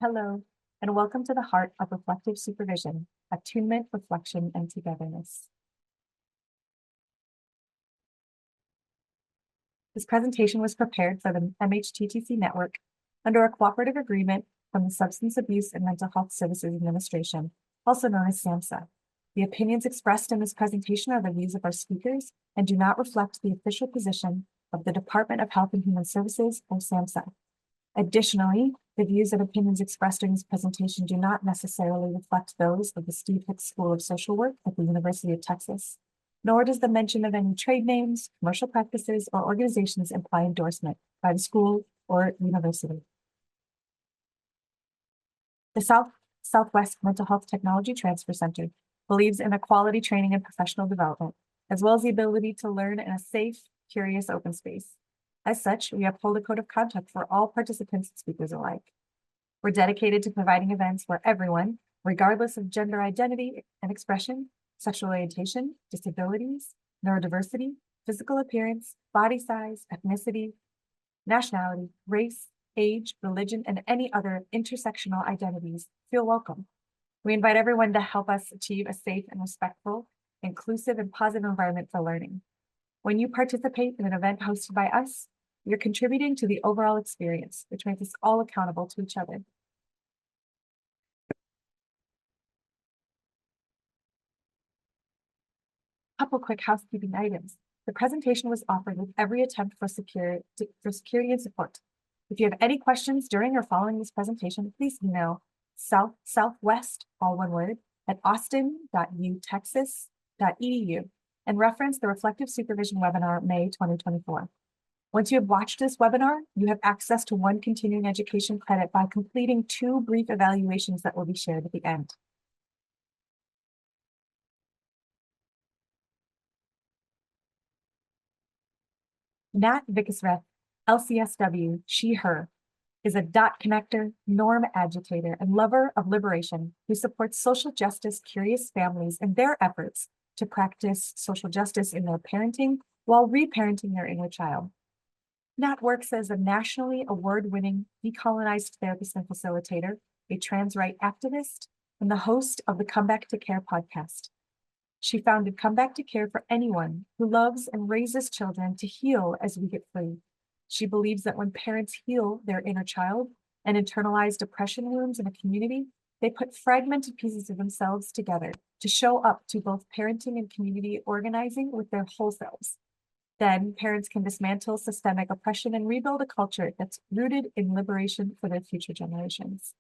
Hello, and welcome to the heart of Reflective Supervision, Attunement, Reflection, and Togetherness. This presentation was prepared for the MHTTC network under a cooperative agreement from the Substance Abuse and Mental Health Services Administration, also known as SAMHSA. The opinions expressed in this presentation are the views of our speakers and do not reflect the official position of the Department of Health and Human Services, or SAMHSA. Additionally, the views and opinions expressed during this presentation do not necessarily reflect those of the Steve Hicks School of Social Work at the University of Texas, nor does the mention of any trade names, commercial practices, or organizations imply endorsement by the school or university. The Southwest Mental Health Technology Transfer Center believes in equality training and professional development, as well as the ability to learn in a safe, curious, open space. As such, we uphold a code of conduct for all participants and speakers alike. We're dedicated to providing events where everyone, regardless of gender identity and expression, sexual orientation, disabilities, neurodiversity, physical appearance, body size, ethnicity, nationality, race, age, religion, and any other intersectional identities, feel welcome. We invite everyone to help us achieve a safe and respectful, inclusive, and positive environment for learning. When you participate in an event hosted by us, you're contributing to the overall experience, which makes us all accountable to each other. Couple quick housekeeping items. The presentation was offered with every attempt for security and support. If you have any questions during or following this presentation, please email southwest, all one word, at austin.utexas.edu and reference the Reflective Supervision webinar, May 2024. Once you have watched this webinar, you have access to 1 continuing education credit by completing 2 brief evaluations that will be shared at the end. Nat Vikitsreth, LCSW, she/her, is a dot connector, norm agitator, and lover of liberation who supports social justice curious families in their efforts to practice social justice in their parenting while reparenting their inner child. Nat works as a nationally award-winning decolonized therapist and facilitator, a trans rights activist, and the host of the Come Back to Care podcast. She founded Come Back to Care for anyone who loves and raises children to heal as we get free. She believes that when parents heal their inner child and internalized oppression wounds in a community, they put fragmented pieces of themselves together to show up to both parenting and community organizing with their whole selves. Then parents can dismantle systemic oppression and rebuild a culture that's rooted in liberation for their future generations.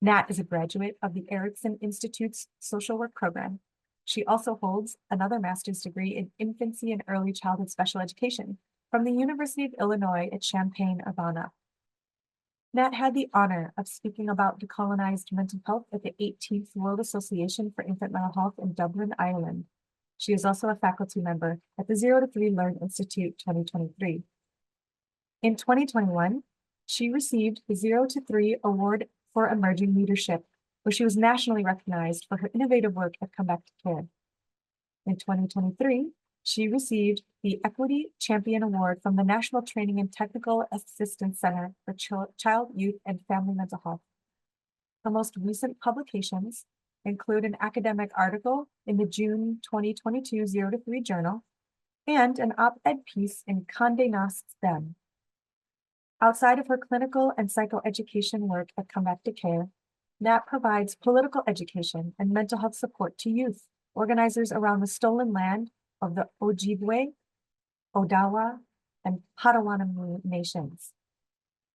Nat is a graduate of the Erickson Institute's social work program. She also holds another master's degree in infancy and early childhood special education from the University of Illinois at Champaign-Urbana. Nat had the honor of speaking about decolonized mental health at the 18th World Association for Infant Mental Health in Dublin, Ireland. She is also a faculty member at the 0 to 3 Learn Institute 2023. In 2021, she received the 0 to 3 Award for Emerging Leadership, where she was nationally recognized for her innovative work at Come Back to Care. In 2023, she received the Equity Champion Award from the National Training and Technical Assistance Center for Child, Youth, and Family Mental Health. Her most recent publications include an academic article in the June 2022 0 to 3 Journal and an op-ed piece in Condé Nast's Them. Outside of her clinical and psychoeducation work at Come Back to Care, Nat provides political education and mental health support to youth organizers around the stolen land of the Ojibwe, Odawa, and Potawatomi nations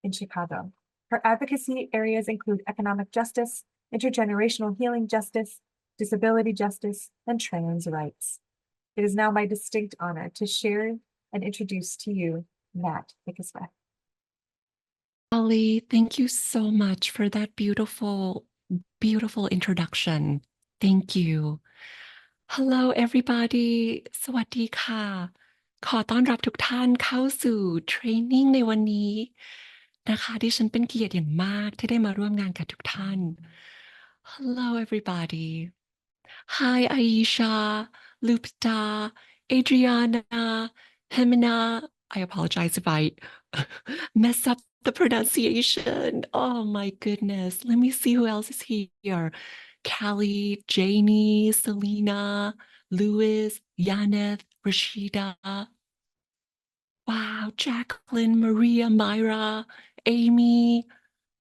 in Chicago. Her advocacy areas include economic justice, intergenerational healing justice, disability justice, and trans rights. It is now my distinct honor to share and introduce to you Nat Vikitsreth. Ali, thank you so much for that beautiful, beautiful introduction. Thank you. Hello everybody สวัสดีค่ะ ขอต้อนรับทุกท่านเข้าสู่เทรนนิ่งในวันนี้นะคะดิฉันเป็นเกียรติอย่างมากที่ได้มาร่วมงานกับทุกท่าน Hello everybody. Hi Aisha, Lupita, Adriana, Hemina. I apologize if I mess up the pronunciation. Oh my goodness. Let me see who else is here. Callie, Janie, Selena, Louis, Yaneth, Rashida. Wow, Jacqueline, Maria, Myra, Amy.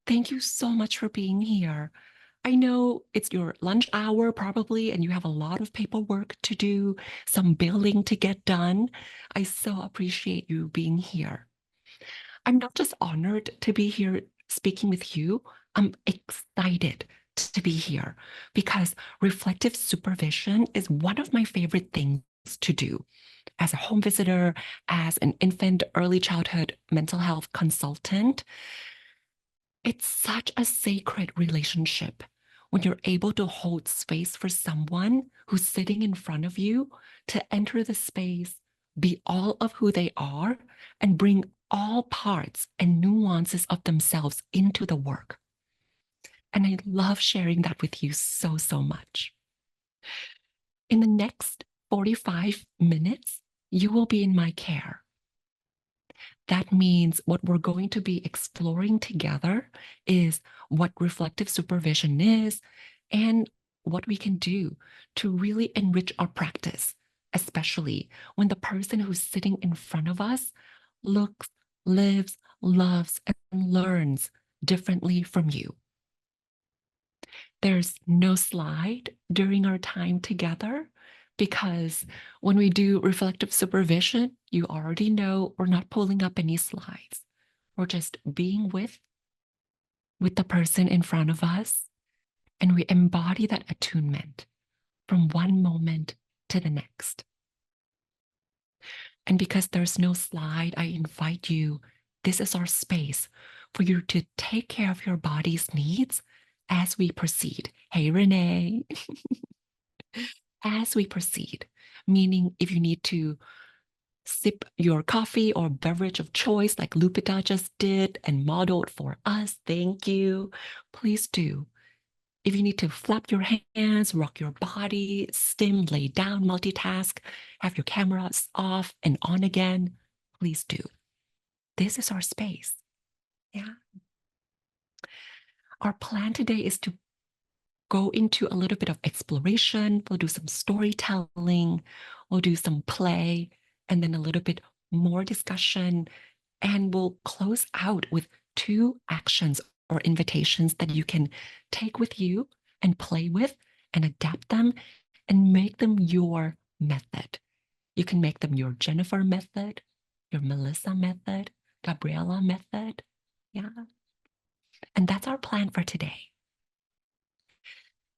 Thank you so much for being here. I know it's your lunch hour probably, and you have a lot of paperwork to do, some billing to get done. I so appreciate you being here. I'm not just honored to be here speaking with you, I'm excited to be here because reflective supervision is one of my favorite things to do as a home visitor, as an infant early childhood mental health consultant. It's such a sacred relationship when you're able to hold space for someone who's sitting in front of you to enter the space, be all of who they are, and bring all parts and nuances of themselves into the work. And I love sharing that with you so, so much. In the next 45 minutes, you will be in my care. That means what we're going to be exploring together is what reflective supervision is and what we can do to really enrich our practice, especially when the person who's sitting in front of us looks, lives, loves, and learns differently from you. There's no slide during our time together because when we do reflective supervision, you already know we're not pulling up any slides. We're just being with the person in front of us, and we embody that attunement from one moment to the next. And because there's no slide, I invite you, this is our space for you to take care of your body's needs as we proceed. Hey, Renee. As we proceed, meaning if you need to sip your coffee or beverage of choice like Lupita just did and modeled for us, thank you, please do. If you need to flap your hands, rock your body, stim, lay down, multitask, have your cameras off and on again, please do. This is our space. Yeah. Our plan today is to go into a little bit of exploration. We'll do some storytelling, we'll do some play, and then a little bit more discussion. And we'll close out with 2 actions or invitations that you can take with you and play with and adapt them and make them your method. You can make them your Jennifer method, your Melissa method, Gabriella method. Yeah. And that's our plan for today.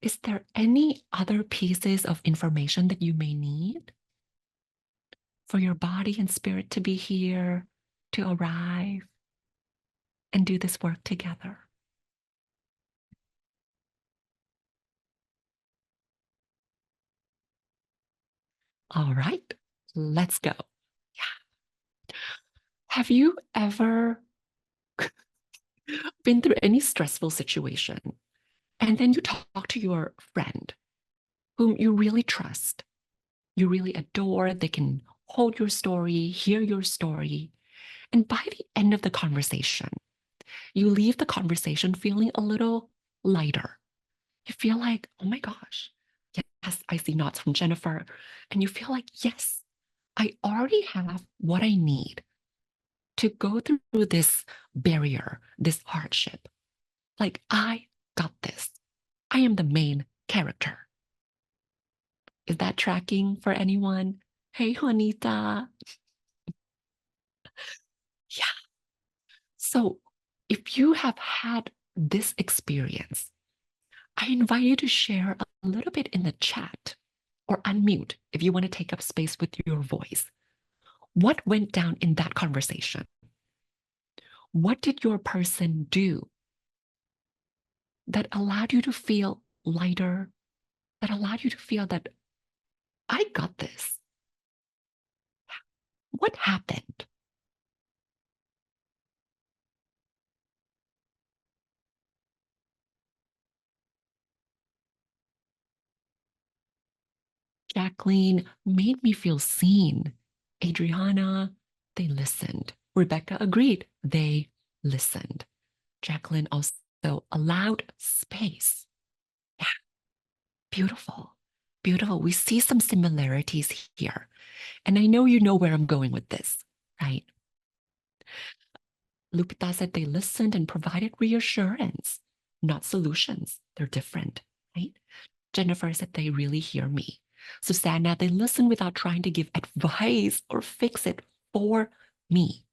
Is there any other pieces of information that you may need for your body and spirit to be here, to arrive, and do this work together? All right, let's go. Yeah. Have you ever been through any stressful situation and then you talk to your friend whom you really trust, you really adore, they can hold your story, hear your story, and by the end of the conversation, you leave the conversation feeling a little lighter. You feel like, oh my gosh, yes, I see nods from Jennifer. And you feel like, yes, I already have what I need to go through this barrier, this hardship. Like, I got this. I am the main character. Is that tracking for anyone? Hey, Juanita. Yeah. So if you have had this experience, I invite you to share a little bit in the chat or unmute if you want to take up space with your voice. What went down in that conversation? What did your person do that allowed you to feel lighter, that allowed you to feel that I got this? What happened? Jacqueline made me feel seen. Adriana, they listened. Rebecca agreed. They listened. Jacqueline also allowed space. Yeah, beautiful, beautiful. We see some similarities here. And I know you know where I'm going with this, right? Lupita said they listened and provided reassurance, not solutions. They're different, right? Jennifer said they really hear me. Susanna, they listen without trying to give advice or fix it for me.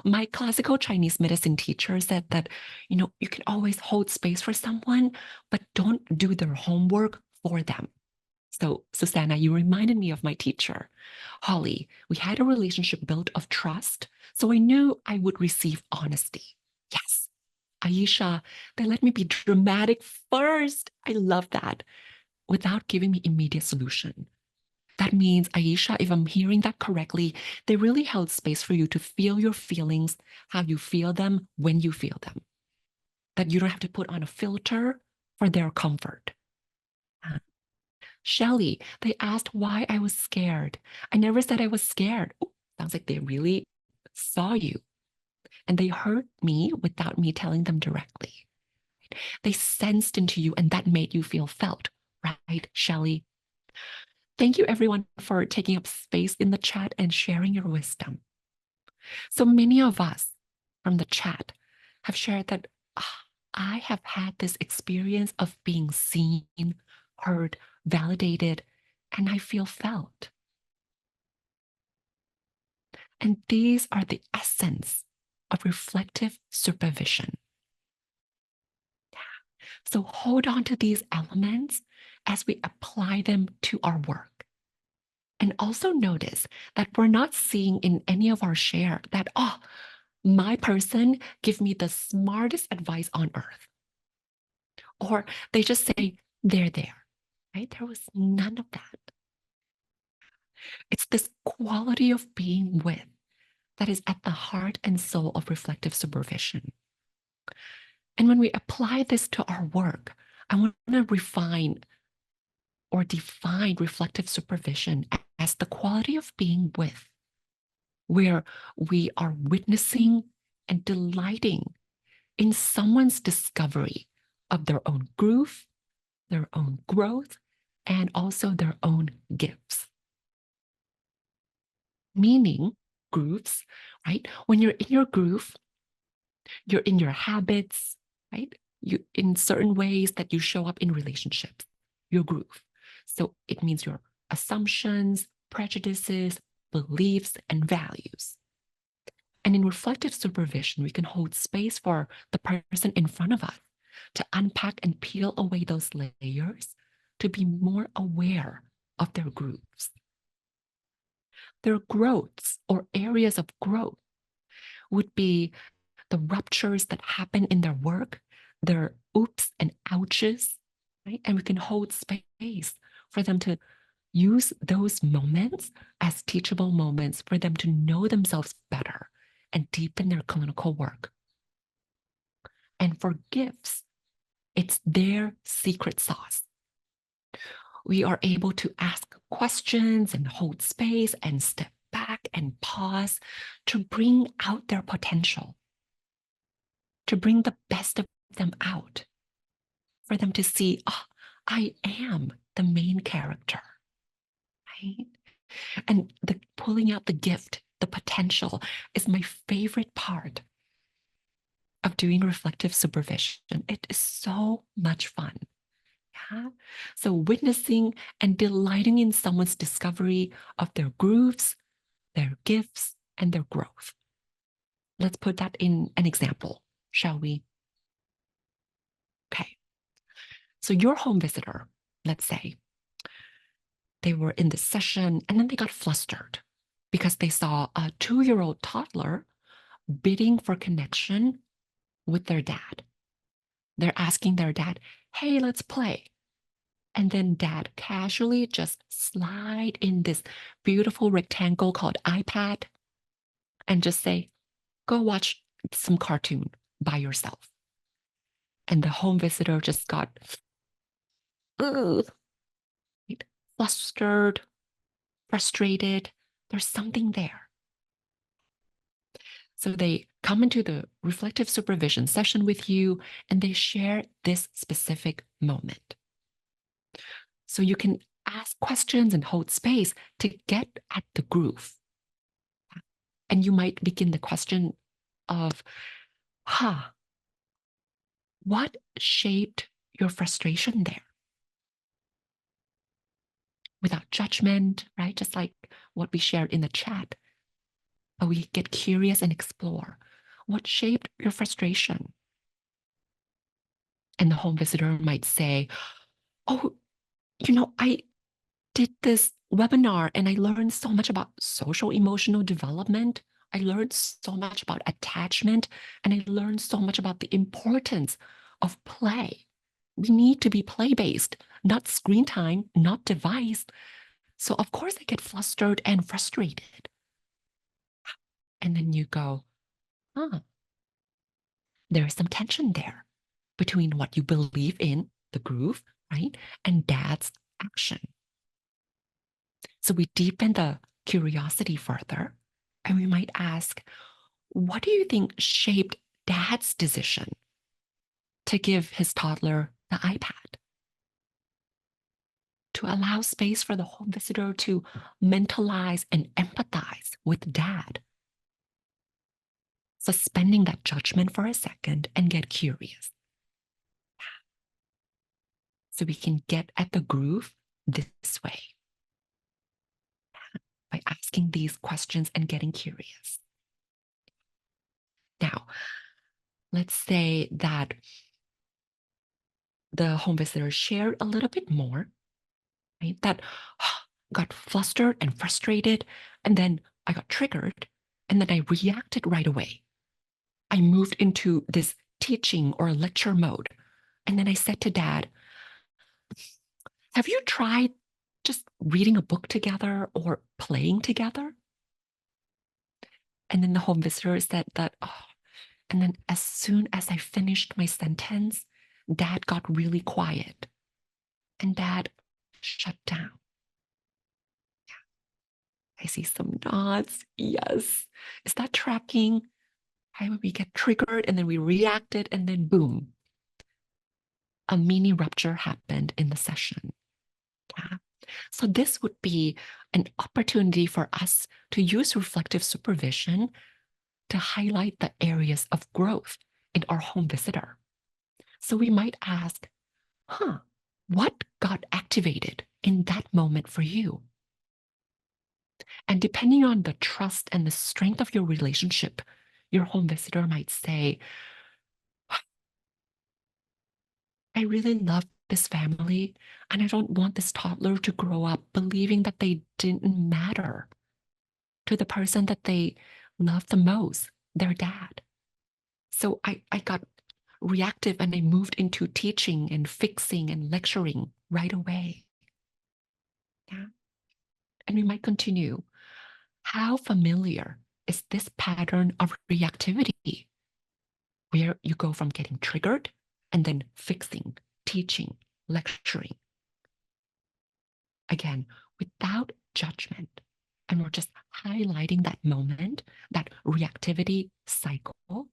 My classical Chinese medicine teacher said that, you can always hold space for someone, but don't do their homework for them. So, Susanna, you reminded me of my teacher, Holly. We had a relationship built of trust, so I knew I would receive honesty. Yes. Aisha, they let me be dramatic first. I love that. Without giving me immediate solution. That means, Aisha, if I'm hearing that correctly, they really held space for you to feel your feelings, how you feel them when you feel them. That you don't have to put on a filter for their comfort. Shelly, they asked why I was scared. I never said I was scared. Ooh, sounds like they really saw you. And they heard me without me telling them directly. They sensed into you and that made you feel felt, right, Shelly? Thank you, everyone, for taking up space in the chat and sharing your wisdom. So many of us from the chat have shared that I have had this experience of being seen, heard, validated, and I feel felt. And these are the essence of reflective supervision. So hold on to these elements as we apply them to our work. And also notice that we're not seeing in any of our share that, my person give me the smartest advice on earth. Or they just say, they're there, right? There was none of that. It's this quality of being with that is at the heart and soul of reflective supervision. And when we apply this to our work, I want to refine or define reflective supervision as the quality of being with, where we are witnessing and delighting in someone's discovery of their own groove, their own growth, and also their own gifts. Meaning, grooves, right? When you're in your groove, you're in your habits, right? You in certain ways that you show up in relationships, your groove. So it means your assumptions, prejudices, beliefs, and values. And in reflective supervision, we can hold space for the person in front of us to unpack and peel away those layers to be more aware of their grooves. Their growths or areas of growth would be the ruptures that happen in their work, their oops and ouches, right? And we can hold space for them to use those moments as teachable moments for them to know themselves better and deepen their clinical work. And for gifts, it's their secret sauce. We are able to ask questions and hold space and step back and pause to bring out their potential, to bring the best of them out, for them to see, I am the main character, right? And the pulling out the gift, the potential is my favorite part of doing reflective supervision. It is so much fun. Yeah. So witnessing and delighting in someone's discovery of their grooves, their gifts, and their growth. Let's put that in an example, shall we? Okay. So your home visitor, let's say, they were in this session and then they got flustered because they saw a 2-year-old toddler bidding for connection with their dad. They're asking their dad, hey, let's play. And then dad casually just slide in this beautiful rectangle called iPad and just say, go watch some cartoon by yourself. And the home visitor just got flustered, frustrated. There's something there. So they come into the reflective supervision session with you and they share this specific moment. So you can ask questions and hold space to get at the groove. And you might begin the question of, what shaped your frustration there? Without judgment, right? Just like what we shared in the chat. But we get curious and explore. What shaped your frustration? And the home visitor might say, oh, I did this webinar and I learned so much about social emotional development. I learned so much about attachment and I learned so much about the importance of play. We need to be play-based, not screen time, not device. So of course I get flustered and frustrated. And then you go, there is some tension there between what you believe in, the groove, right? And dad's action. So we deepen the curiosity further and we might ask, what do you think shaped dad's decision to give his toddler the iPad? To allow space for the home visitor to mentalize and empathize with dad. Suspending that judgment for a second and get curious. So we can get at the groove this way. By asking these questions and getting curious. Now, let's say that the home visitor shared a little bit more, right? That got flustered and frustrated, and then I got triggered, and then I reacted right away. I moved into this teaching or lecture mode. And then I said to dad, have you tried just reading a book together or playing together? And then the home visitor said that, and then as soon as I finished my sentence, dad got really quiet and dad shut down. Yeah. I see some nods. Yes. Is that tracking? How we get triggered and then we reacted and then boom. A mini rupture happened in the session. Yeah. So this would be an opportunity for us to use reflective supervision to highlight the areas of growth in our home visitor. So we might ask, what got activated in that moment for you? And depending on the trust and the strength of your relationship, your home visitor might say, I really love this family, and I don't want this toddler to grow up believing that they didn't matter to the person that they love the most, their dad. So I got reactive and I moved into teaching and fixing and lecturing right away. Yeah. And we might continue. How familiar is this pattern of reactivity where you go from getting triggered and then fixing, teaching, lecturing? Again, without judgment. And we're just highlighting that moment, that reactivity cycle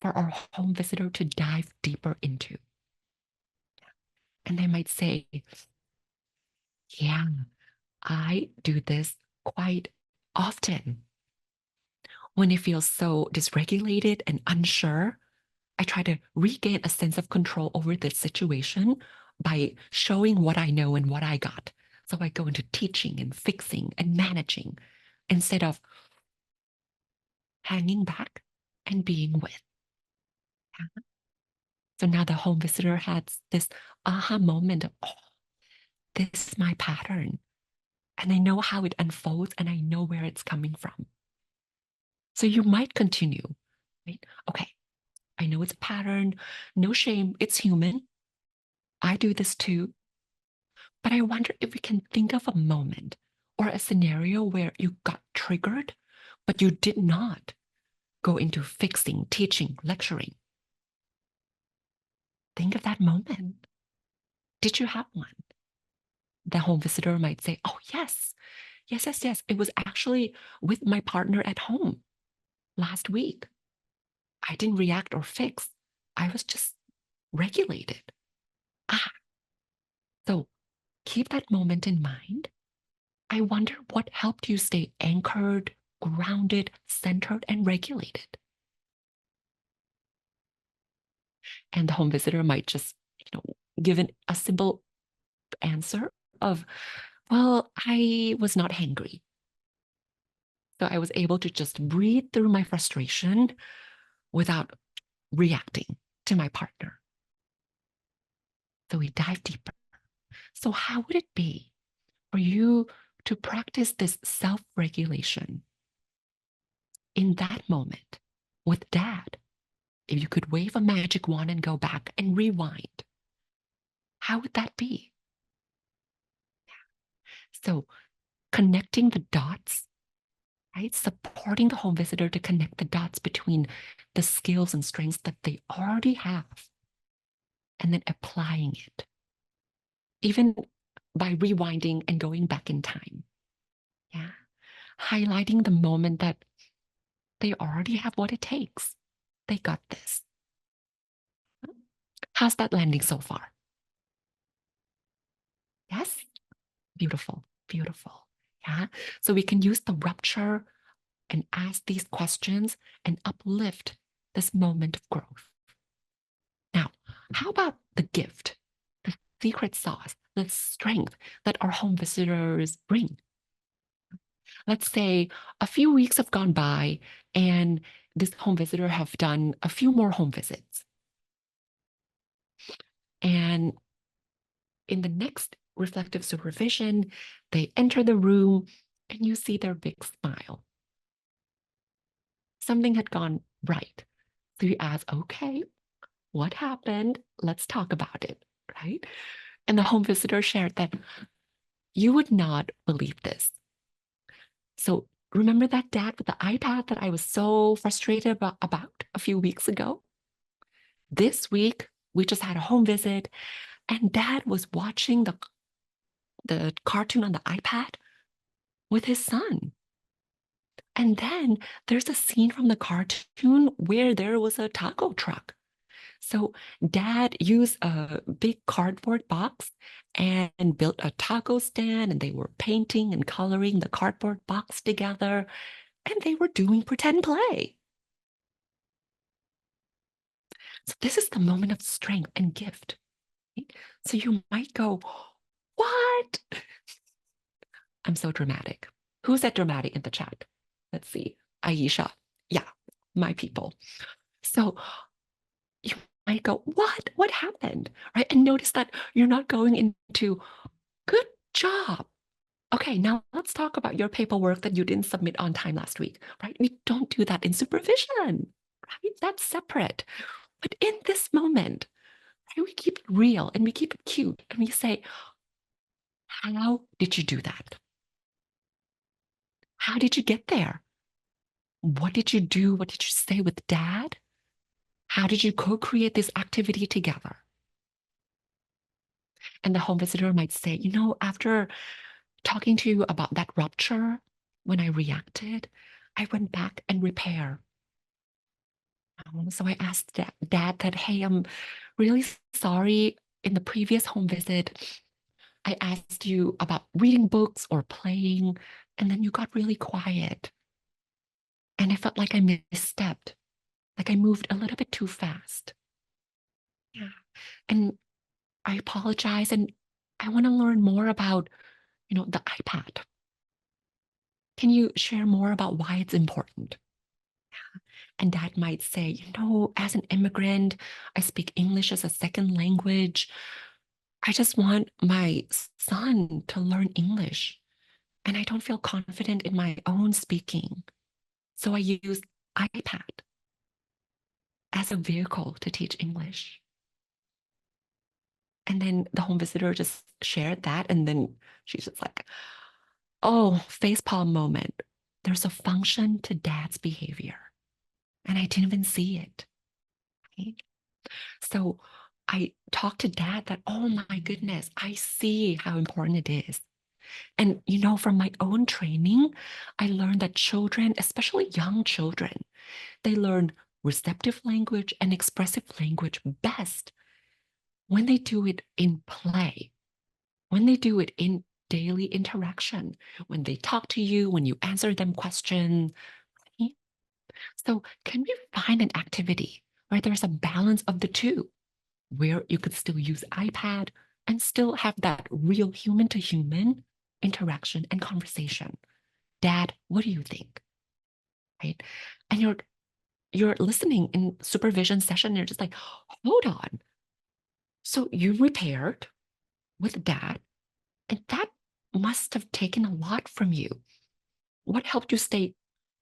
for our home visitor to dive deeper into. And they might say, yeah, I do this quite often. When I feel so dysregulated and unsure, I try to regain a sense of control over the situation by showing what I know and what I got. So I go into teaching and fixing and managing instead of hanging back and being with. Yeah. So now the home visitor has this aha moment of, this is my pattern. And I know how it unfolds and I know where it's coming from. So you might continue, right? Okay, I know it's a pattern. No shame. It's human. I do this too. But I wonder if we can think of a moment or a scenario where you got triggered, but you did not go into fixing, teaching, lecturing. Think of that moment. Did you have one? The home visitor might say, oh, yes. Yes. It was actually with my partner at home. last week. I didn't react or fix. I was just regulated. So keep that moment in mind. I wonder what helped you stay anchored, grounded, centered, and regulated. And the home visitor might just, give a simple answer of, well, I was not hangry. So I was able to just breathe through my frustration without reacting to my partner. So we dive deeper. So how would it be for you to practice this self-regulation in that moment with dad? If you could wave a magic wand and go back and rewind, how would that be? So connecting the dots, right? Supporting the home visitor to connect the dots between the skills and strengths that they already have, and then applying it, even by rewinding and going back in time. Yeah. Highlighting the moment that they already have what it takes. They got this. How's that landing so far? Yes? Beautiful, beautiful. Yeah. So we can use the rupture and ask these questions and uplift this moment of growth. Now, how about the gift, the secret sauce, the strength that our home visitors bring? Let's say a few weeks have gone by and this home visitor have done a few more home visits. And in the next reflective supervision, they enter the room and you see their big smile. Something had gone right. So you ask, okay, what happened? Let's talk about it, right? And the home visitor shared that you would not believe this. So remember that dad with the iPad that I was so frustrated about a few weeks ago? This week, we just had a home visit and dad was watching the cartoon on the iPad with his son. And then there's a scene from the cartoon where there was a taco truck. So dad used a big cardboard box and built a taco stand, and they were painting and coloring the cardboard box together, and they were doing pretend play. So this is the moment of strength and gift. Right? So you might go, what? I'm so dramatic. Who's that dramatic in the chat? Let's see. Aisha. Yeah, my people. So you might go, what? What happened? Right? And notice that you're not going into good job. Okay, now let's talk about your paperwork that you didn't submit on time last week, right? We don't do that in supervision, right? That's separate. But in this moment, right, we keep it real and we keep it cute and we say, how did you do that? How did you get there? What did you do? What did you say with dad? How did you co-create this activity together? And the home visitor might say, after talking to you about that rupture, when I reacted, I went back and repaired. So I asked dad that, hey, I'm really sorry. In the previous home visit, I asked you about reading books or playing, and then you got really quiet. And I felt like I misstepped, like I moved a little bit too fast. Yeah. And I apologize. And I want to learn more about, the iPad. Can you share more about why it's important? And dad might say, as an immigrant, I speak English as a second language. I just want my son to learn English. And I don't feel confident in my own speaking. So I use iPad as a vehicle to teach English. And then the home visitor just shared that. And then she's just like, oh, facepalm moment. There's a function to dad's behavior. And I didn't even see it. Right? So I talked to dad that, oh my goodness, I see how important it is And, you know, from my own training, I learned that children, especially young children, they learn receptive language and expressive language best when they do it in play, when they do it in daily interaction, when they talk to you, when you answer them questions. Right? So can we find an activity where there's a balance of the two, where you could still use iPad and still have that real human to human interaction and conversation? Dad, what do you think? Right? And you're listening in supervision session, you're just like, hold on. So you repaired with dad, and that must have taken a lot from you. What helped you stay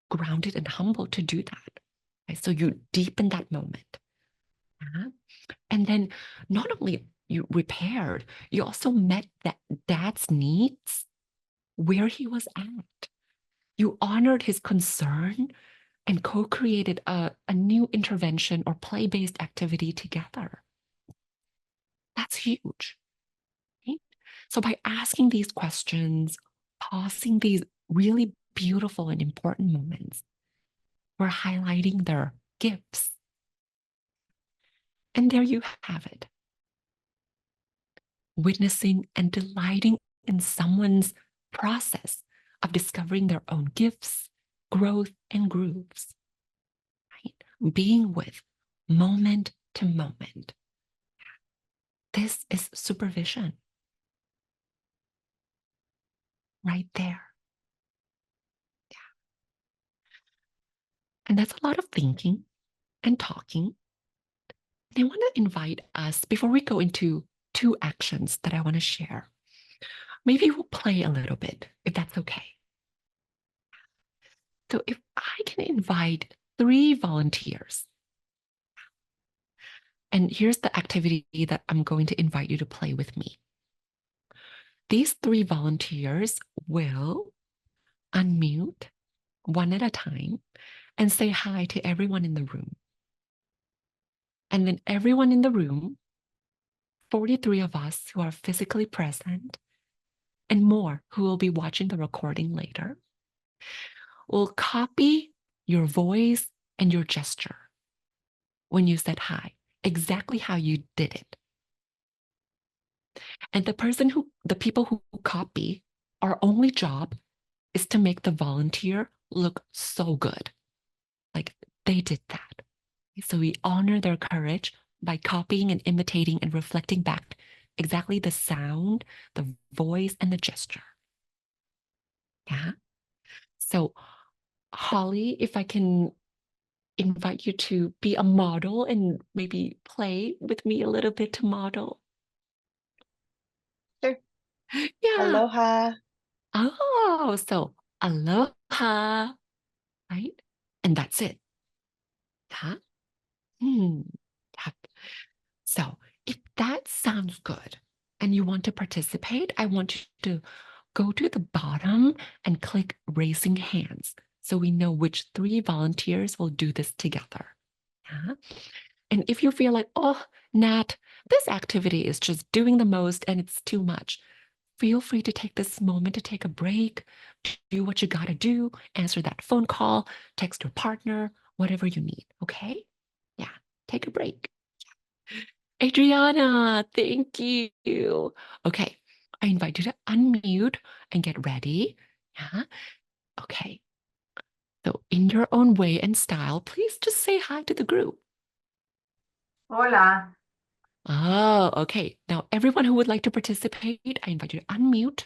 grounded and humble to do that? Right? So you deepen that moment. Yeah? And then not only you repaired, you also met that dad's needs where he was at. You honored his concern and co-created a new intervention or play-based activity together. That's huge. Right? So by asking these questions, pausing these really beautiful and important moments, we're highlighting their gifts. And there you have it. Witnessing and delighting in someone's process of discovering their own gifts, growth, and grooves. Right? Being with moment to moment. This is supervision right there. And that's a lot of thinking and talking. And I want to invite us, before we go into 2 actions that I want to share, maybe we'll play a little bit, if that's okay. So if I can invite 3 volunteers, and here's the activity that I'm going to invite you to play with me. These 3 volunteers will unmute one at a time and say hi to everyone in the room. And then everyone in the room, 43 of us who are physically present, and more who will be watching the recording later, will copy your voice and your gesture when you said hi, exactly how you did it. And the people who copy, our only job is to make the volunteer look so good. Like they did that. So we honor their courage by copying and imitating and reflecting back exactly the sound, the voice, and the gesture. Yeah. So Holly, if I can invite you to be a model and maybe play with me a little bit to model. Sure. Yeah. Aloha. Oh, so aloha, right? And that's it. Huh? Yep. So if that sounds good and you want to participate, I want you to go to the bottom and click raising hands so we know which 3 volunteers will do this together. Yeah? And if you feel like, oh, Nat, this activity is just doing the most and it's too much, feel free to take this moment to take a break, do what you gotta do, answer that phone call, text your partner, whatever you need, okay? Yeah, take a break. Adriana, thank you. Okay, I invite you to unmute and get ready. Yeah, okay. So in your own way and style, please just say hi to the group. Hola. Oh, okay. Now, everyone who would like to participate, I invite you to unmute.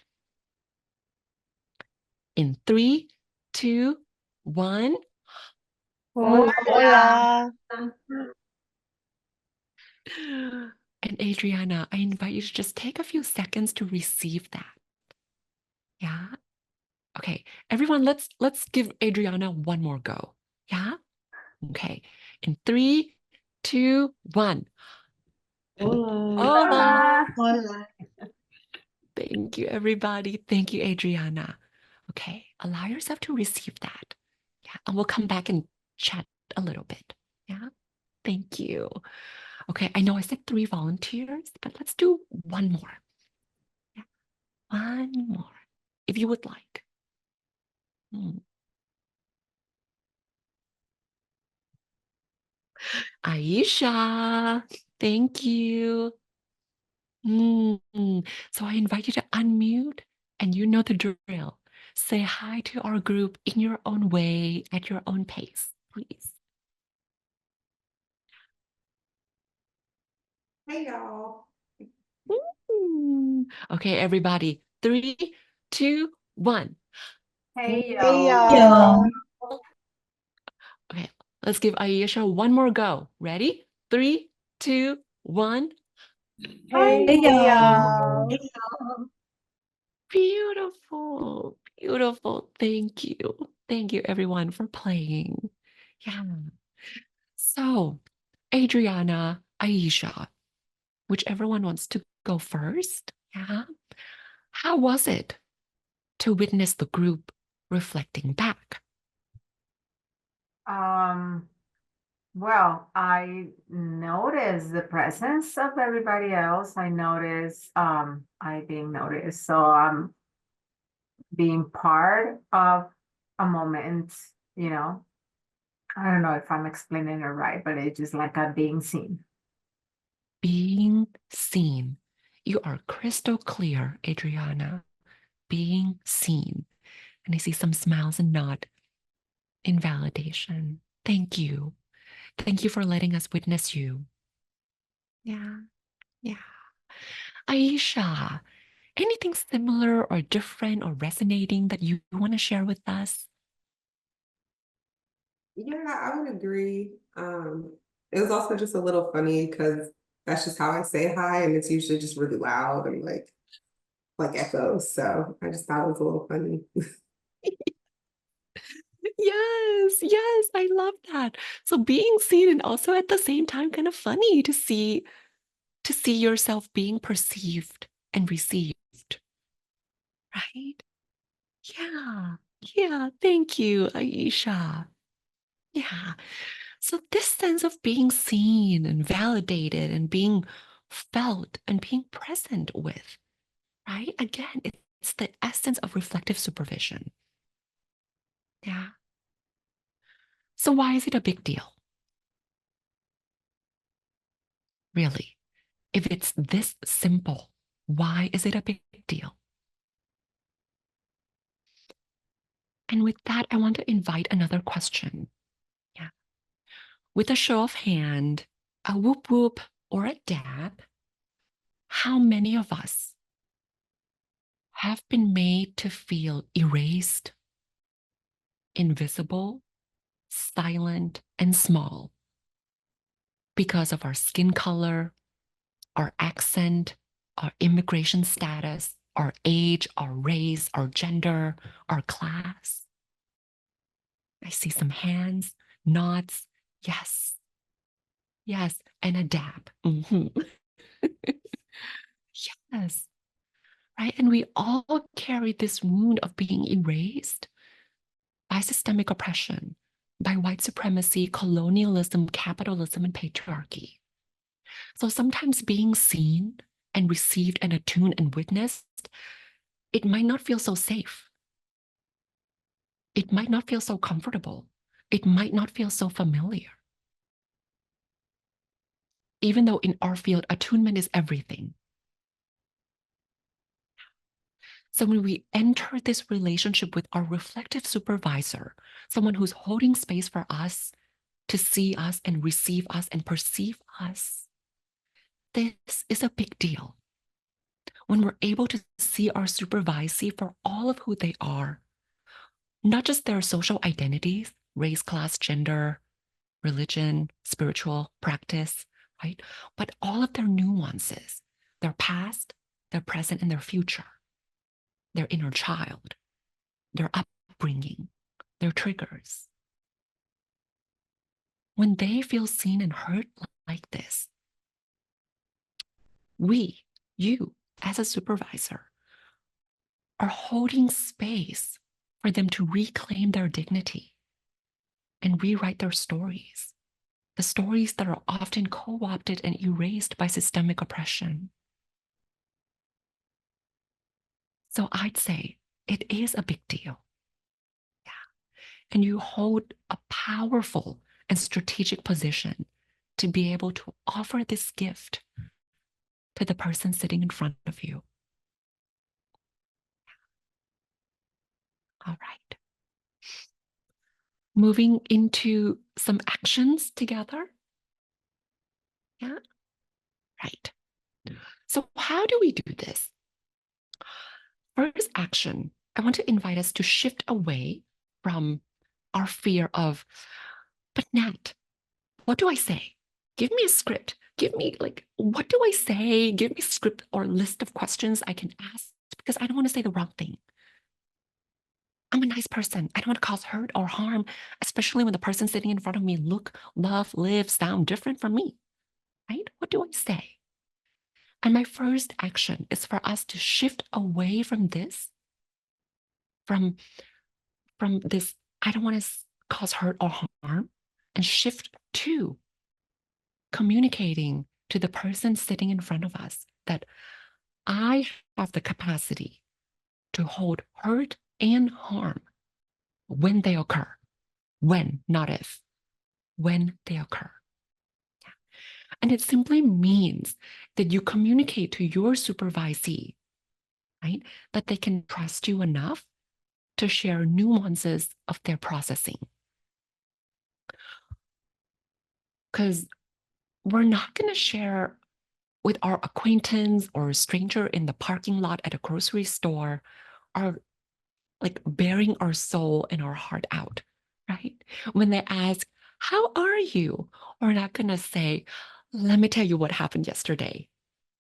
In 3, 2, 1. Hola. Hola. And Adriana, I invite you to just take a few seconds to receive that. Yeah. Okay. Everyone, let's give Adriana one more go. Yeah. Okay. In 3, 2, 1. Hola. Hola. Thank you, everybody. Thank you, Adriana. Okay, allow yourself to receive that. Yeah, and we'll come back and chat a little bit. Yeah, thank you. Okay, I know I said 3 volunteers, but let's do one more. Yeah, one more. if you would like. Aisha, thank you. So I invite you to unmute, and you know the drill. Say hi to our group in your own way, at your own pace, please. Hey, y'all. Okay, everybody. 3, 2, 1. Hey, Hey, y'all. y'all. Okay, let's give Aisha one more go. Ready? 3, 2, 1. Hey, y'all. Beautiful, beautiful. Thank you. Thank you, everyone, for playing. Yeah. So, Adriana, Aisha, whichever one wants to go first. Yeah. How was it to witness the group reflecting back? Well, I noticed the presence of everybody else. I noticed I being noticed. So I'm being part of a moment, you know. I don't know if I'm explaining it right, but it's just like I'm being seen. Being seen. You are crystal clear, Adriana. Being seen. And I see some smiles and nod in validation. Thank you. Thank you for letting us witness you. Yeah. Yeah. Aisha, anything similar or different or resonating that you want to share with us? Yeah, I would agree. It was also just a little funny because that's just how I say hi, and it's usually just really loud and like echoes. So I just thought it was a little funny. Yes, yes, I love that. So being seen and also at the same time kind of funny to see yourself being perceived and received, right? Yeah. Yeah, thank you, Aisha. Yeah. So this sense of being seen and validated and being felt and being present with, right? Again, it's the essence of reflective supervision. Yeah. So why is it a big deal? Really? If it's this simple, why is it a big deal? And with that, I want to invite another question. Yeah. With a show of hand, a whoop whoop, or a dab, how many of us have been made to feel erased, invisible, silent, and small because of our skin color, our accent, our immigration status, our age, our race, our gender, our class? I see some hands, nods. Yes. Yes. And a dab. Yes. Right. And we all carry this wound of being erased by systemic oppression, by white supremacy, colonialism, capitalism, and patriarchy. So sometimes being seen and received and attuned and witnessed, it might not feel so safe. It might not feel so comfortable. It might not feel so familiar. Even though in our field, attunement is everything. So when we enter this relationship with our reflective supervisor, someone who's holding space for us to see us and receive us and perceive us, this is a big deal. When we're able to see our supervisee for all of who they are, not just their social identities, race, class, gender, religion, spiritual practice, right? But all of their nuances, their past, their present, and their future, their inner child, their upbringing, their triggers. When they feel seen and heard like this, you, as a supervisor, are holding space for them to reclaim their dignity and rewrite their stories, the stories that are often co-opted and erased by systemic oppression. So I'd say It is a big deal. Yeah. And you hold a powerful and strategic position to be able to offer this gift to the person sitting in front of you. All right. Moving into some actions together. Yeah. Right. So how do we do this? First action, I want to invite us to shift away from our fear of, but Nat, what do I say? Give me a script. Give me what do I say? Give me a script or list of questions I can ask because I don't want to say the wrong thing. I'm a nice person. I don't want to cause hurt or harm, especially when the person sitting in front of me look, love, live, sound different from me, right? What do I say? And my first action is for us to shift away from this, from this, I don't want to cause hurt or harm, and shift to communicating to the person sitting in front of us that I have the capacity to hold hurt and harm when they occur. When, not if. When they occur. And it simply means that you communicate to your supervisee, right, that they can trust you enough to share nuances of their processing. Because we're not going to share with our acquaintance or a stranger in the parking lot at a grocery store our bearing our soul and our heart out, right? When they ask, how are you? We're not going to say, let me tell you what happened yesterday,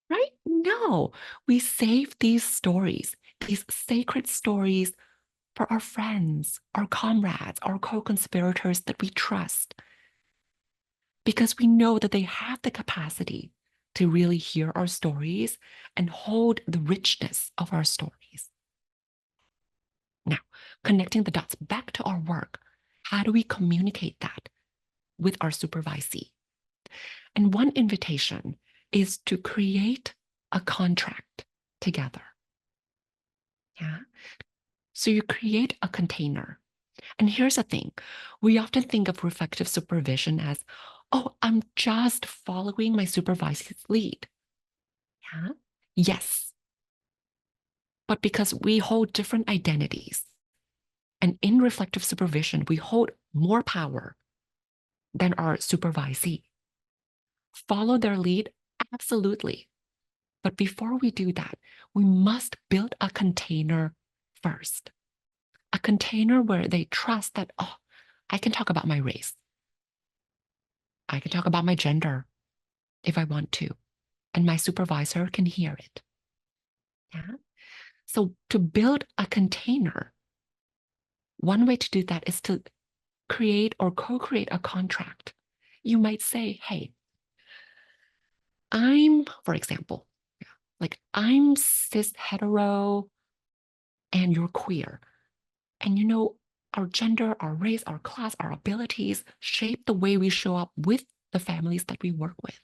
right? No, we save these stories, these sacred stories for our friends, our comrades, our co-conspirators that we trust, because we know that they have the capacity to really hear our stories and hold the richness of our stories. Now, connecting the dots back to our work, how do we communicate that with our supervisee? And one invitation is to create a contract together. Yeah. So you create a container. And here's the thing. We often think of reflective supervision as, oh, I'm just following my supervisor's lead. Yeah. Yes. But because we hold different identities, and in reflective supervision, we hold more power than our supervisee. Follow their lead? Absolutely. But before we do that, we must build a container first. A container where they trust that, oh, I can talk about my race. I can talk about my gender if I want to, and my supervisor can hear it. Yeah. So to build a container, one way to do that is to create or co-create a contract. You might say, hey, for example, I'm cis hetero and you're queer. And our gender, our race, our class, our abilities shape the way we show up with the families that we work with.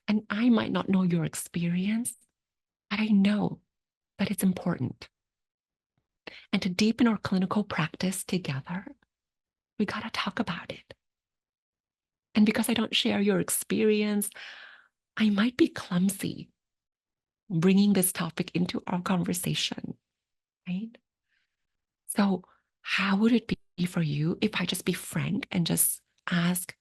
And I might not know your experience, but I know that it's important. And to deepen our clinical practice together, we got to talk about it. And because I don't share your experience, I might be clumsy bringing this topic into our conversation, right? So how would it be for you if I just be frank and just ask,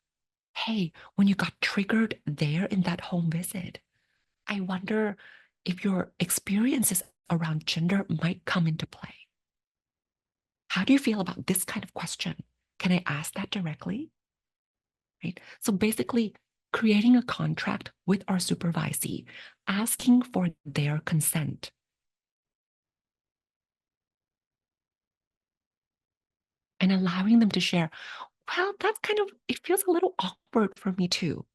hey, when you got triggered there in that home visit, I wonder if your experiences around gender might come into play. How do you feel about this kind of question? Can I ask that directly? Right? So basically, creating a contract with our supervisee, asking for their consent. And allowing them to share, well, that's it feels a little awkward for me too.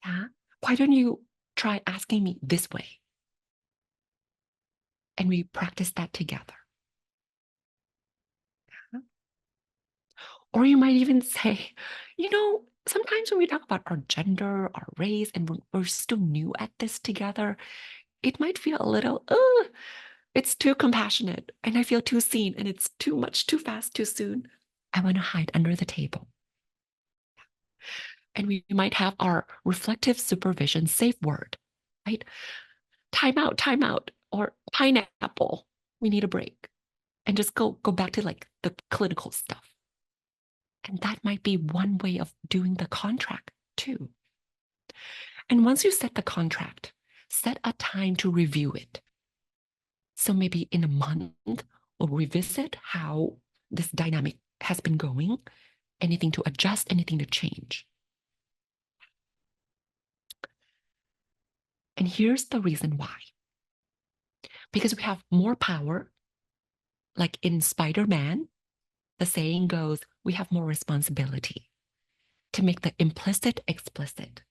Yeah. Why don't you try asking me this way? And we practice that together. Yeah. Or you might even say, sometimes when we talk about our gender, our race, and we're still new at this together, it might feel a little, it's too compassionate and I feel too seen and it's too much, too fast, too soon. I want to hide under the table. And we might have our reflective supervision safe word, right? Time out, or pineapple. We need a break. And just go back to like the clinical stuff. And that might be one way of doing the contract too. And once you set the contract, set a time to review it. So maybe in a month, we'll revisit how this dynamic has been going, anything to adjust, anything to change. And here's the reason why. Because we have more power, like in Spider-Man, the saying goes, we have more responsibility to make the implicit explicit,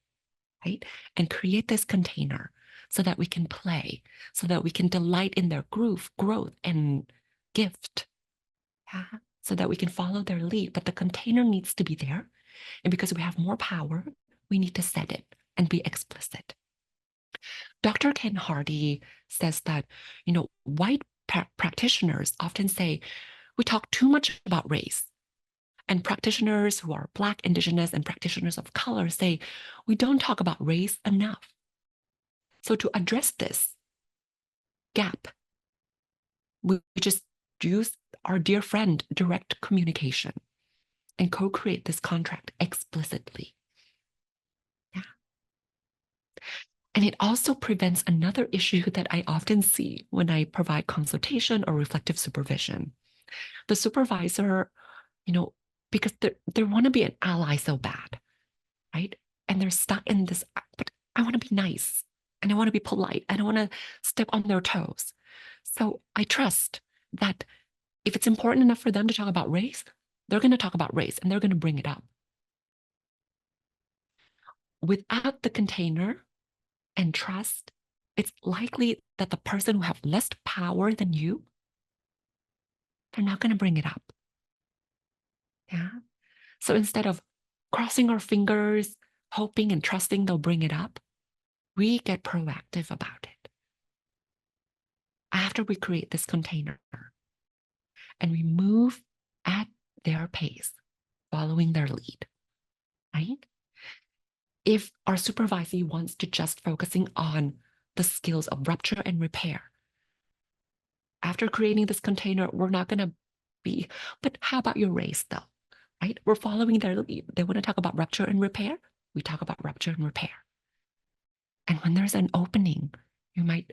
right? And create this container so that we can play, so that we can delight in their growth, and gift, yeah? So that we can follow their lead. But the container needs to be there. And because we have more power, we need to set it and be explicit. Dr. Ken Hardy says that, white practitioners often say, we talk too much about race. And practitioners who are Black, Indigenous, and practitioners of color say, we don't talk about race enough. So to address this gap, we just use our dear friend, direct communication, and co-create this contract explicitly. Yeah. And it also prevents another issue that I often see when I provide consultation or reflective supervision. The supervisor, because they want to be an ally so bad, right? And they're stuck in this, but I want to be nice and I want to be polite. I don't want to step on their toes. So I trust that if it's important enough for them to talk about race, they're going to talk about race and they're going to bring it up. Without the container and trust, it's likely that the person who have less power than you, they're not going to bring it up. Yeah. So instead of crossing our fingers, hoping and trusting they'll bring it up, we get proactive about it. After we create this container and we move at their pace, following their lead, right? If our supervisee wants to just focusing on the skills of rupture and repair, after creating this container, we're not going to be, but how about your race though, right? We're following their lead. They want to talk about rupture and repair. We talk about rupture and repair. And when there's an opening, you might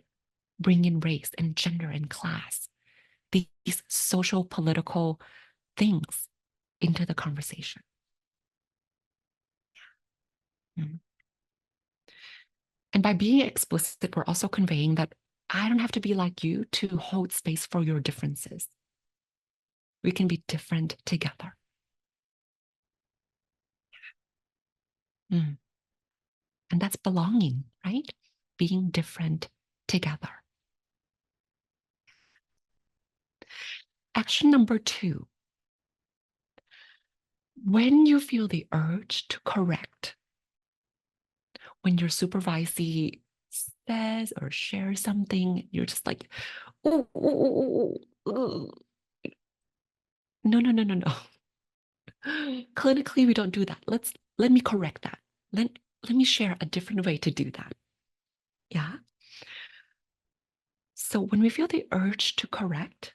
bring in race and gender and class, these social, political things into the conversation. Mm. And by being explicit, we're also conveying that I don't have to be like you to hold space for your differences. We can be different together. Mm. And that's belonging, right? Being different together. Action number 2. When you feel the urge to correct, when your supervisee says or shares something, you're just like, ooh, ooh, ooh, ooh. No. Clinically, we don't do that. Let me correct that. Let me share a different way to do that. Yeah. So when we feel the urge to correct,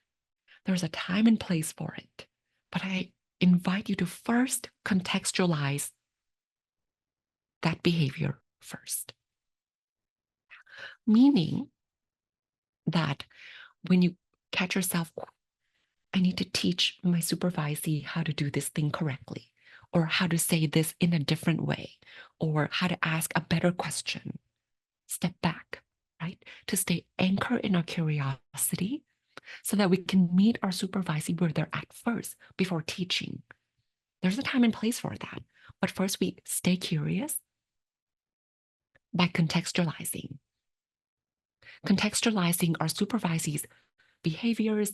there's a time and place for it. But I invite you to first contextualize that behavior first. Meaning that when you catch yourself, I need to teach my supervisee how to do this thing correctly, or how to say this in a different way, or how to ask a better question. Step back, right? To stay anchored in our curiosity so that we can meet our supervisee where they're at first before teaching. There's a time and place for that. But first we stay curious by contextualizing. Contextualizing our supervisee's behaviors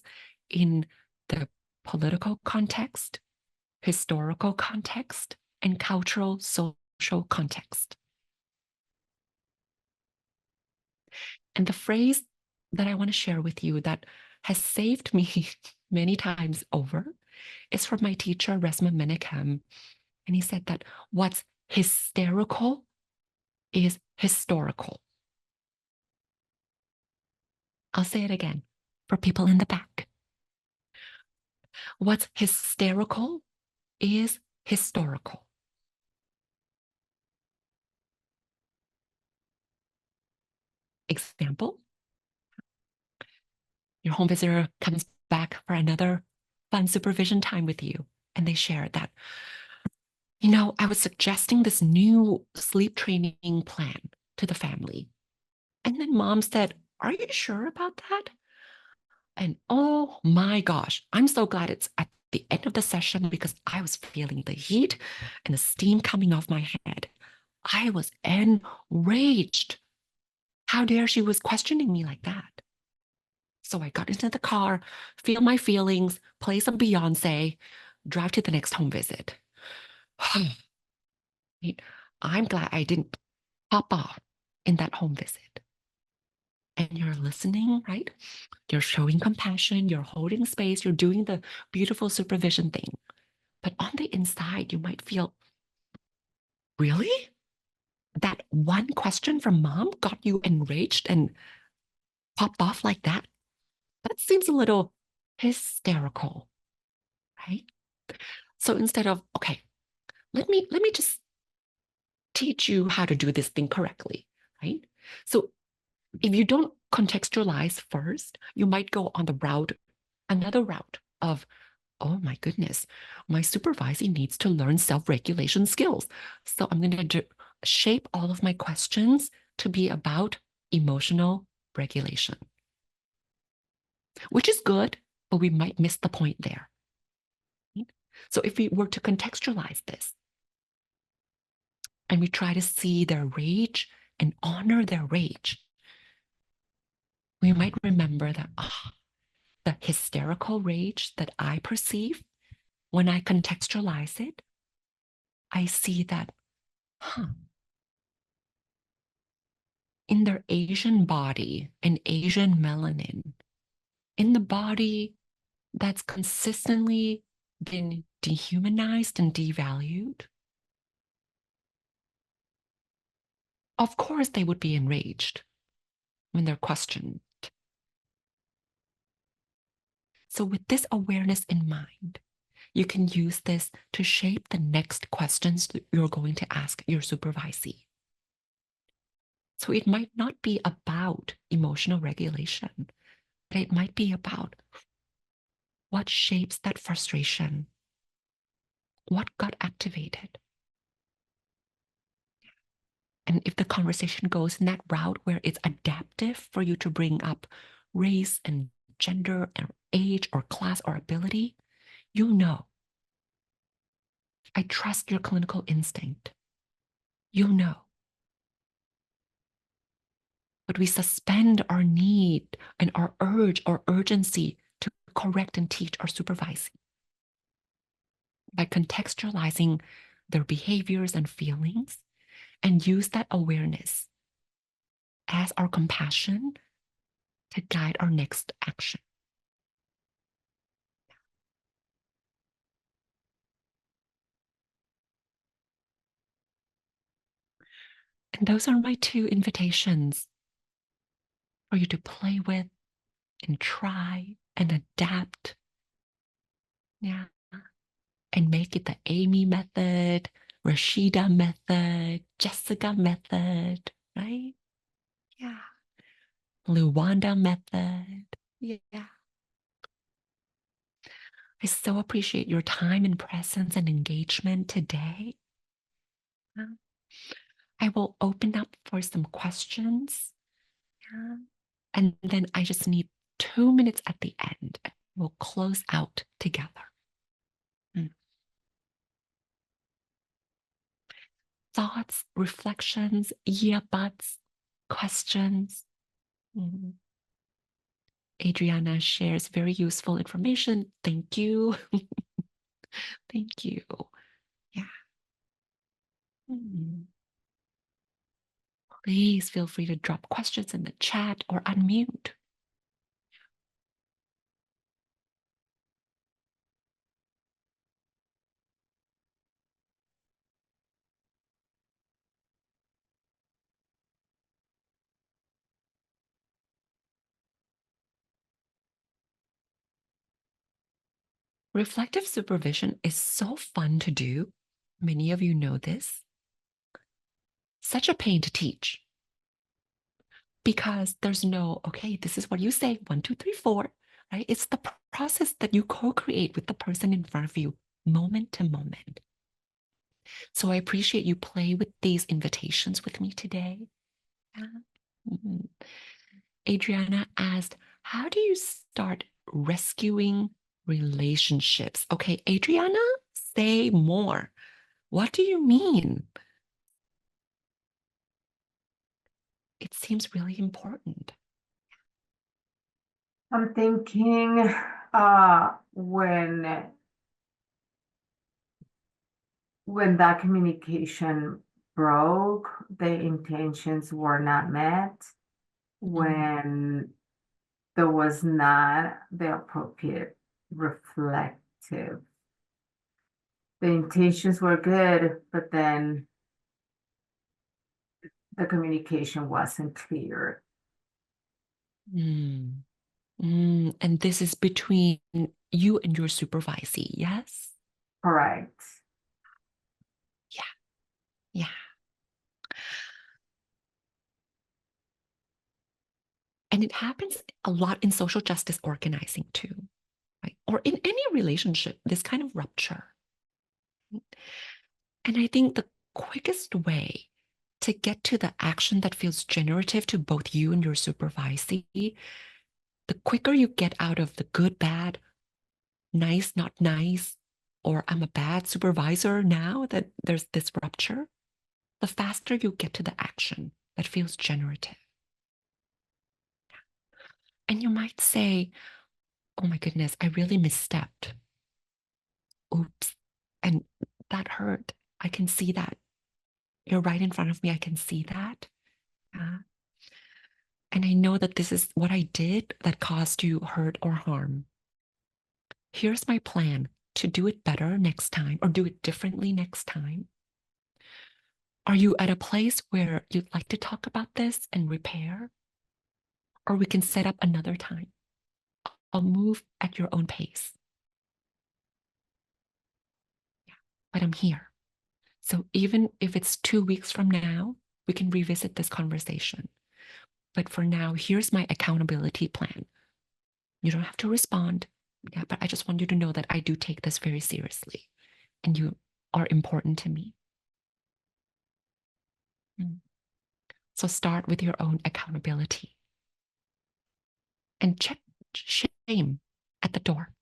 in the political context, historical context, and cultural, social context. And the phrase that I want to share with you that has saved me many times over is from my teacher, Resma Menakem. And he said that what's hysterical is historical. I'll say it again for people in the back. What's hysterical is historical. Example, your home visitor comes back for another fun supervision time with you, and they share that, you know, I was suggesting this new sleep training plan to the family. And then mom said, are you sure about that? And oh my gosh, I'm so glad it's at the end of the session because I was feeling the heat and the steam coming off my head. I was enraged. How dare she was questioning me like that? So I got into the car, feel my feelings, play some Beyonce, drive to the next home visit. I'm glad I didn't pop off in that home visit. And you're listening, right? You're showing compassion, you're holding space, you're doing the beautiful supervision thing. But on the inside, you might feel, really? That one question from mom got you enraged and popped off like that? That seems a little hysterical, right? So instead of, okay, let me just teach you how to do this thing correctly, right? So if you don't contextualize first, you might go on the route, another route of, oh my goodness, my supervisee needs to learn self-regulation skills. So I'm going to shape all of my questions to be about emotional regulation, which is good, but we might miss the point there. Right? So if we were to contextualize this and we try to see their rage and honor their rage, we might remember that the hysterical rage that I perceive, when I contextualize it, I see that, in their Asian body, an Asian melanin, in the body that's consistently been dehumanized and devalued, of course they would be enraged when they're questioned. So with this awareness in mind, you can use this to shape the next questions that you're going to ask your supervisee. So it might not be about emotional regulation, but it might be about what shapes that frustration, what got activated. And if the conversation goes in that route where it's adaptive for you to bring up race and gender or age or class or ability, you know. I trust your clinical instinct. You know. But we suspend our need and our urge or urgency to correct and teach our supervising by contextualizing their behaviors and feelings, and use that awareness as our compassion to guide our next action. And those are my two invitations for you to play with and try and adapt. Yeah. And make it the Amy method, Rashida method, Jessica method, right? Yeah. Luwanda method. Yeah. I so appreciate your time and presence and engagement today. I will open up for some questions. Yeah. And then I just need 2 minutes at the end. We'll close out together. Thoughts, reflections, yeah, buts, questions. Adriana shares very useful information. Thank you. Thank you. Yeah. Please feel free to drop questions in the chat or unmute. Reflective supervision is so fun to do. Many of you know this. Such a pain to teach because there's no, okay, this is what you say, 1, 2, 3, 4, right? It's the process that you co-create with the person in front of you, moment to moment. So I appreciate you play with these invitations with me today. Mhm. Adriana asked, how do you start rescuing relationships? Okay, Adriana, say more. What do you mean? It seems really important. I'm thinking when that communication broke, the intentions were not met, when there was not the appropriate reflective. The intentions were good, but then the communication wasn't clear. And this is between you and your supervisee, yes? Correct. Yeah. And it happens a lot in social justice organizing too, right? Or in any relationship, this kind of rupture. And I think the quickest way to get to the action that feels generative to both you and your supervisee, the quicker you get out of the good, bad, nice, not nice, or I'm a bad supervisor now that there's this rupture, the faster you get to the action that feels generative. And you might say, oh my goodness, I really misstepped. Oops. And that hurt. I can see that. You're right in front of me. I can see that. And I know that this is what I did that caused you hurt or harm. Here's my plan to do it better next time or do it differently next time. Are you at a place where you'd like to talk about this and repair? Or we can set up another time. I'll move at your own pace. Yeah, but I'm here. So even if it's 2 weeks from now, we can revisit this conversation. But for now, here's my accountability plan. You don't have to respond. Yeah, but I just want you to know that I do take this very seriously and you are important to me. So start with your own accountability and check shame at the door,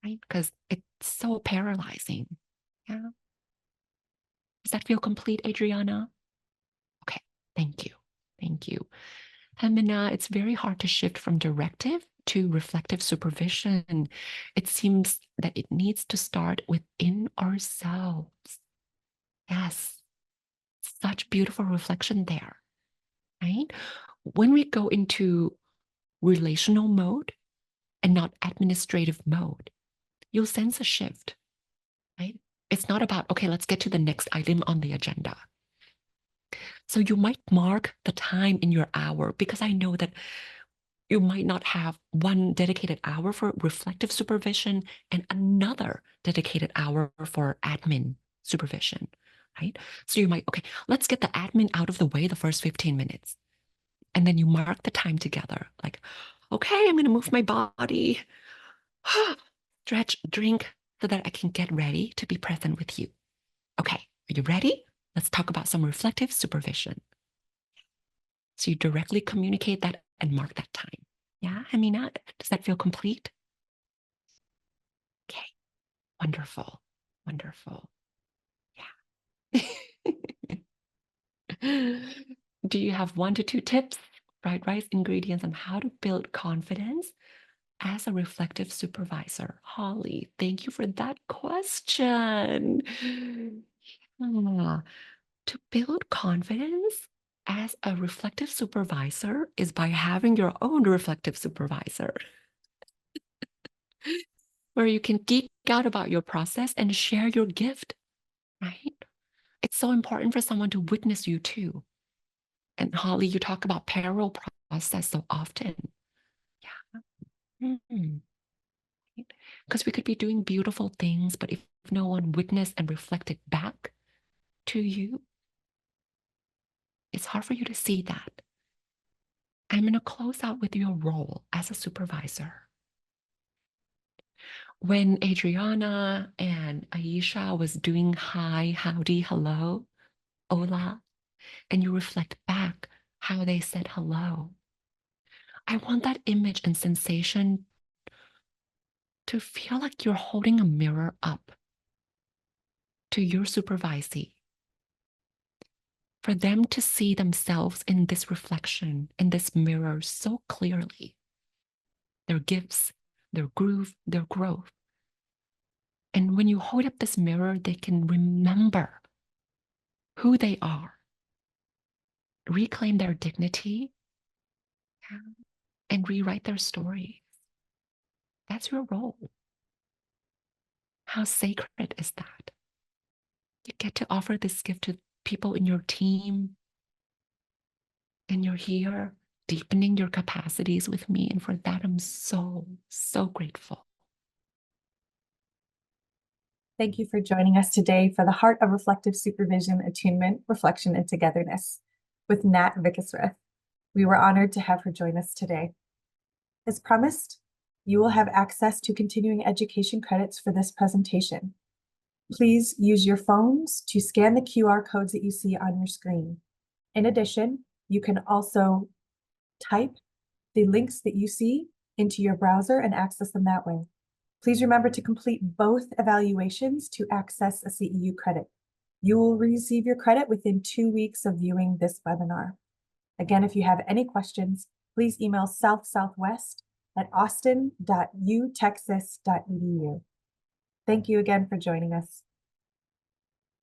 right? Because it's so paralyzing. Yeah. Does that feel complete, Adriana? Okay, thank you. Thank you. Hemina, it's very hard to shift from directive to reflective supervision. It seems that it needs to start within ourselves. Yes, such beautiful reflection there, right? When we go into relational mode and not administrative mode, you'll sense a shift, right? It's not about, okay, let's get to the next item on the agenda. So you might mark the time in your hour because I know that you might not have one dedicated hour for reflective supervision and another dedicated hour for admin supervision, right? So you might, okay, let's get the admin out of the way the first 15 minutes. And then you mark the time together, like, okay, I'm going to move my body, stretch, drink so that I can get ready to be present with you. Okay, are you ready? Let's talk about some reflective supervision. So you directly communicate that and mark that time. Yeah, Amina, does that feel complete? Okay, wonderful, wonderful. Yeah. Do you have 1 to 2 tips, fried rice ingredients on how to build confidence as a reflective supervisor? Holly, thank you for that question. Yeah. To build confidence as a reflective supervisor is by having your own reflective supervisor, where you can geek out about your process and share your gift, right? It's so important for someone to witness you too. And Holly, you talk about parallel process so often. Yeah. Because we could be doing beautiful things, but if no one witnessed and reflected back to you, it's hard for you to see that. I'm going to close out with your role as a supervisor. When Adriana and Aisha was doing hi, howdy, hello, hola, and you reflect back how they said hello, I want that image and sensation to feel like you're holding a mirror up to your supervisee, for them to see themselves in this reflection, in this mirror so clearly, their gifts, their groove, their growth. And when you hold up this mirror, they can remember who they are, reclaim their dignity, and rewrite their stories. That's your role. How sacred is that? You get to offer this gift to people in your team, and you're here deepening your capacities with me. And for that, I'm so, so grateful. Thank you for joining us today for the Heart of Reflective Supervision, Attunement, Reflection, and Togetherness with Nat Vikitsreth. We were honored to have her join us today. As promised, you will have access to continuing education credits for this presentation. Please use your phones to scan the QR codes that you see on your screen. In addition, you can also type the links that you see into your browser and access them that way. Please remember to complete both evaluations to access a CEU credit. You will receive your credit within 2 weeks of viewing this webinar. Again, if you have any questions, please email southsouthwest@austin.utexas.edu. Thank you again for joining us.